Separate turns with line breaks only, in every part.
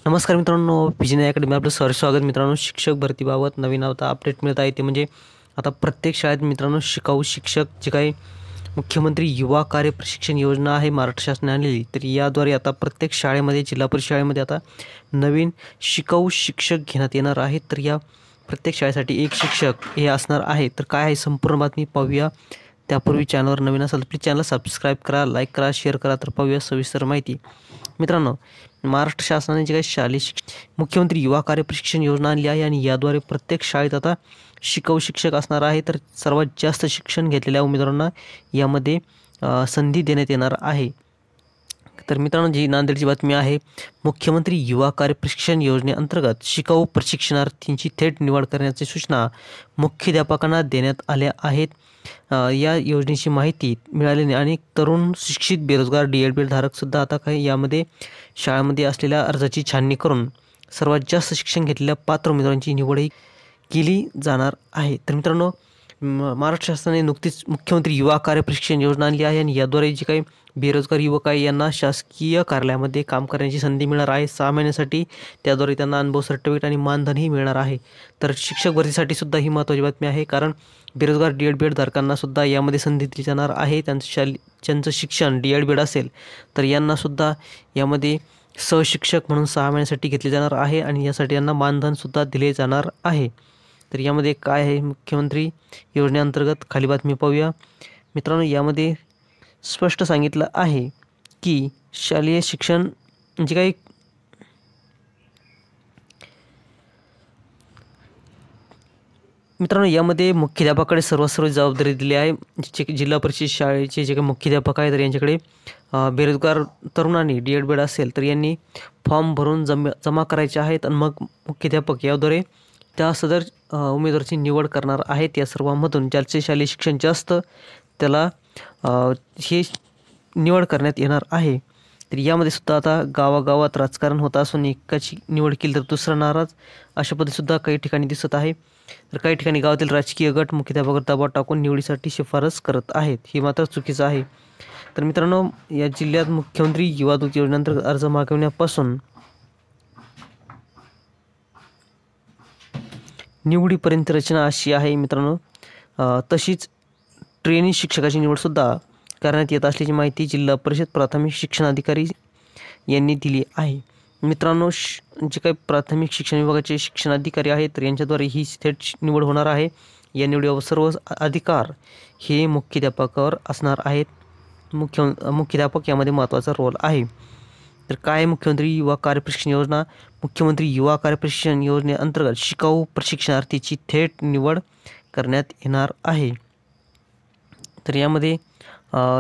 नमस्कार मित्रांनो, विजय अकॅडमी आपलं स्वागत. मित्रांनो, शिक्षक भरतीबाबत नवीन आता अपडेट मिळत आहे. ते म्हणजे आता प्रत्येक शाळेत मित्रांनो शिकाऊ शिक्षक जे काही मुख्यमंत्री युवा कार्य प्रशिक्षण योजना आहे महाराष्ट्र शासनाने आणलेली, तर याद्वारे आता प्रत्येक शाळेमध्ये, जिल्हा परिषद शाळेमध्ये आता नवीन शिकाऊ शिक्षक घेण्यात येणार आहेत. तर या प्रत्येक शाळेसाठी एक शिक्षक हे असणार आहे. तर काय आहे संपूर्ण बातमी पाहूया. त्यापूर्वी चॅनलवर नवीन असाल तर प्लीज चॅनल सबस्क्राईब करा, लाईक करा, शेअर करा. तर पाहूया सविस्तर माहिती. मित्रांनो, महाराष्ट्र शासनाने जे काही शालेय मुख्यमंत्री युवा कार्य प्रशिक्षण योजना आणली आहे आणि याद्वारे प्रत्येक शाळेत आता शिकाऊ शिक्षक असणार आहे. तर सर्वात जास्त शिक्षण घेतलेल्या उमेदवारांना यामध्ये संधी देण्यात येणार आहे. तर मित्रांनो, जी नांदेडची बातमी आहे, मुख्यमंत्री युवा कार्य प्रशिक्षण योजनेअंतर्गत शिकाऊ प्रशिक्षणार्थींची थेट निवड करण्याची सूचना मुख्याध्यापकांना देण्यात आल्या आहेत. या योजनेची माहिती मिळाल्याने अनेक तरुण शिक्षित बेरोजगार DED धारकसुद्धा आता काही यामध्ये शाळेमध्ये असलेल्या अर्जाची छाननी करून सर्वात जास्त शिक्षण घेतलेल्या पात्र उमेदवारांची निवडही केली जाणार आहे. तर मित्रांनो, महाराष्ट्र शासनाने नुकतीच मुख्यमंत्री युवा कार्य प्रशिक्षण योजना आणली आहे आणि याद्वारे जे काही बेरोजगार युवक आहे यांना शासकीय कार्यालयामध्ये काम करण्याची संधी मिळणार आहे 6 महिन्यासाठी. त्याद्वारे त्यांना अनुभव सर्टिफिकेट आणि मानधनही मिळणार आहे. तर शिक्षक भरतीसाठी सुद्धा ही महत्त्वाची बातमी आहे, कारण बेरोजगार DED धारकांना सुद्धा यामध्ये संधी दिली जाणार आहे. त्यांचं शिक्षण DED असेल तर यांनासुद्धा यामध्ये सहशिक्षक म्हणून 6 महिन्यासाठी घेतले जाणार आहे आणि यासाठी यांना मानधनसुद्धा दिले जाणार आहे. तर यामध्ये काय आहे मुख्यमंत्री योजनेअंतर्गत, खाली बातमी पाहूया. मित्रांनो, यामध्ये स्पष्ट सांगितलं आहे की शालेय शिक्षण जे काही मित्रांनो, यामध्ये मुख्याध्यापकाकडे सर्व जबाबदारी दिली आहे. जिल्हा परिषद शाळेचे जे काही मुख्याध्यापक आहेत तर यांच्याकडे बेरोजगार तरुणांनी DED असेल तर यांनी फॉर्म भरून जमा करायचे आहेत आणि मग मुख्याध्यापक याद्वारे त्या सदर उमेदवाराची निवड करणार आहेत. या सर्वांमधून ज्याचे शालेय शिक्षण जास्त त्याला हे निवड करण्यात येणार आहे. तर यामध्ये सुद्धा आता गावागावात राजकारण होत असून एकाची निवड केली तर दुसरा नाराज, अशा पद्धतीसुद्धा काही ठिकाणी दिसत आहे. तर काही ठिकाणी गावातील राजकीय गट मुख्याध्यापकावर दबाव टाकून निवडीसाठी शिफारस करत आहेत. हे मात्र चुकीचं आहे. तर मित्रांनो, या जिल्ह्यात मुख्यमंत्री युवा दूत योजनेअंतर्गत अर्ज मागवण्यापासून निवडीपर्यंत रचना अशी आहे मित्रांनो. तशीच ट्रेनी शिक्षकाची निवडसुद्धा करण्यात येत असल्याची माहिती जिल्हा परिषद प्राथमिक शिक्षण अधिकारी यांनी दिली आहे. मित्रांनो, जे काही प्राथमिक शिक्षण विभागाचे शिक्षण अधिकारी आहेत तर यांच्याद्वारे ही थेट निवड होणार आहे. या निवडीवर सर्व अधिकार हे मुख्याध्यापकावर असणार आहेत. मुख्याध्यापक यामध्ये महत्त्वाचा रोल आहे. तर काय मुख्यमंत्री युवा कार्य प्रशिक्षण योजना? मुख्यमंत्री युवा कार्य प्रशिक्षण योजनेअंतर्गत शिकाऊ प्रशिक्षणार्थीची थेट निवड करण्यात येणार आहे. तर यामध्ये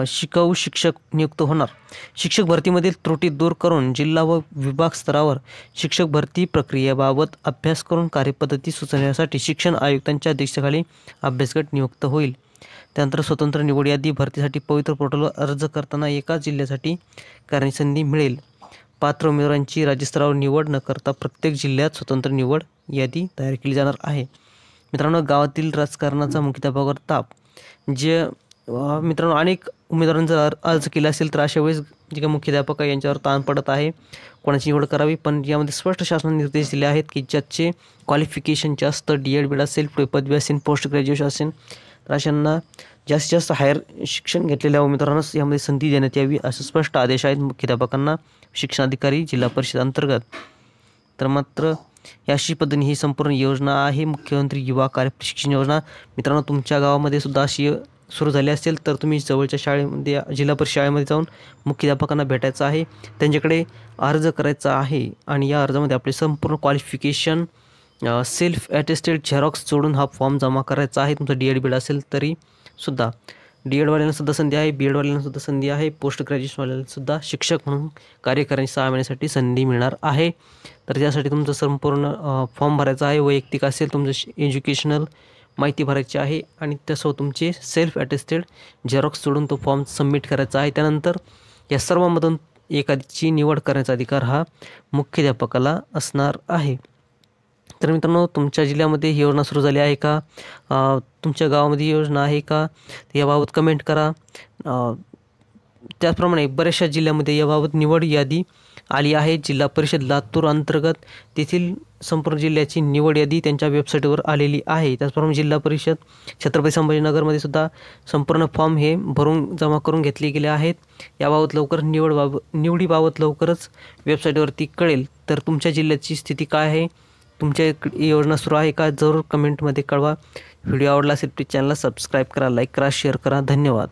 शिकाऊ शिक्षक नियुक्त होणार. शिक्षक भरतीमधील त्रुटी दूर करून जिल्हा व विभाग स्तरावर शिक्षक भरती प्रक्रियेबाबत अभ्यास करून कार्यपद्धती सुचवण्यासाठी शिक्षण आयुक्तांच्या अध्यक्षतेखाली अभ्यासगट नियुक्त होईल. त्यानंतर स्वतंत्र निवड यादी भरतीसाठी पवित्र पोर्टलवर अर्ज करताना एकाच जिल्ह्यासाठी करण्याची संधी मिळेल. पात्र उमेदवारांची राज्यस्तरावर निवड न करता प्रत्येक जिल्ह्यात स्वतंत्र निवड यादी तयार केली जाणार आहे. मित्रांनो, गावातील राजकारणाचा मुख्याध्यापकावर ताप. जे मित्रांनो, अनेक उमेदवारांनी जर अर्ज केला असेल तर अशा वेळेस जे काही मुख्याध्यापक आहे यांच्यावर ताण पडत आहे कोणाची निवड करावी. पण यामध्ये स्पष्ट शासनाने निर्देश दिले आहेत की ज्याचे क्वालिफिकेशन जास्त DED असेल, पदवी असेल, पोस्ट ग्रॅज्युएशन असेल तर अशांना जास्तीत जास्त हायर शिक्षण घेतलेल्या उमेदवारांनाच यामध्ये संधी देण्यात यावी, असे स्पष्ट आदेश आहेत मुख्याध्यापकांना शिक्षण अधिकारी जिल्हा परिषद अंतर्गत. तर मात्र अशी पद्धतीने ही संपूर्ण योजना आहे मुख्यमंत्री युवा कार्य प्रशिक्षण योजना. मित्रांनो, तुमच्या गावामध्ये सुद्धा अशी सुरू झाली असेल तर तुम्ही जवळच्या शाळेमध्ये, जिल्हा परिषद शाळेमध्ये जाऊन मुख्याध्यापकांना भेटायचं आहे, त्यांच्याकडे अर्ज करायचा आहे आणि या अर्जामध्ये आपले संपूर्ण क्वालिफिकेशन, सेल्फ अटेस्टेड झेरॉक्स जोडून हा फॉर्म जमा करायचा आहे. तुमचं DED असेल तरी सुद्धा DEDवाल्यांना सुद्धा संधी आहे, BEDवाल्यांना सुद्धा संधी आहे, पोस्ट ग्रॅज्युएशनवाल्यांना सुद्धा शिक्षक म्हणून कार्य करण्याची 6 महिन्यासाठी संधी मिळणार आहे. तर त्यासाठी तुमचं संपूर्ण फॉर्म भरायचा आहे. वैयक्तिक असेल तुमचं एज्युकेशनल माहिती भरायची आहे आणि त्यासोबत तुमचे सेल्फ अटेस्टेड झेरॉक्स जोडून तो फॉर्म सबमिट करायचा आहे. त्यानंतर या सर्वांमधून एखादीची निवड करण्याचा अधिकार हा मुख्याध्यापकाला असणार आहे. तर मित्रांनो, तुमच्या जिल्ह्यामध्ये ही योजना सुरू झाली आहे का? तुमच्या गावामध्ये योजना आहे का? याबाबत कमेंट करा. त्याचप्रमाणे बऱ्याचशा जिल्ह्यामध्ये याबाबत निवड यादी आली आहे. जिल्हा परिषद लातूर अंतर्गत तेथील संपूर्ण जिल्ह्याची निवड यादी त्यांच्या वेबसाईटवर आलेली आहे. त्याचप्रमाणे जिल्हा परिषद छत्रपती संभाजीनगरमध्ये सुद्धा संपूर्ण फॉर्म हे भरून जमा करून घेतले गेले आहेत. याबाबत लवकर निवडीबाबत लवकरच वेबसाईटवरती कळेल. तर तुमच्या जिल्ह्याची स्थिती काय आहे, तुमच्या योजना सुरू आहे का, जरूर कमेंटमध्ये कळवा. व्हिडिओ आवडला असेल प्लीज चॅनलला सबस्क्राईब करा, लाईक करा, शेअर करा. धन्यवाद.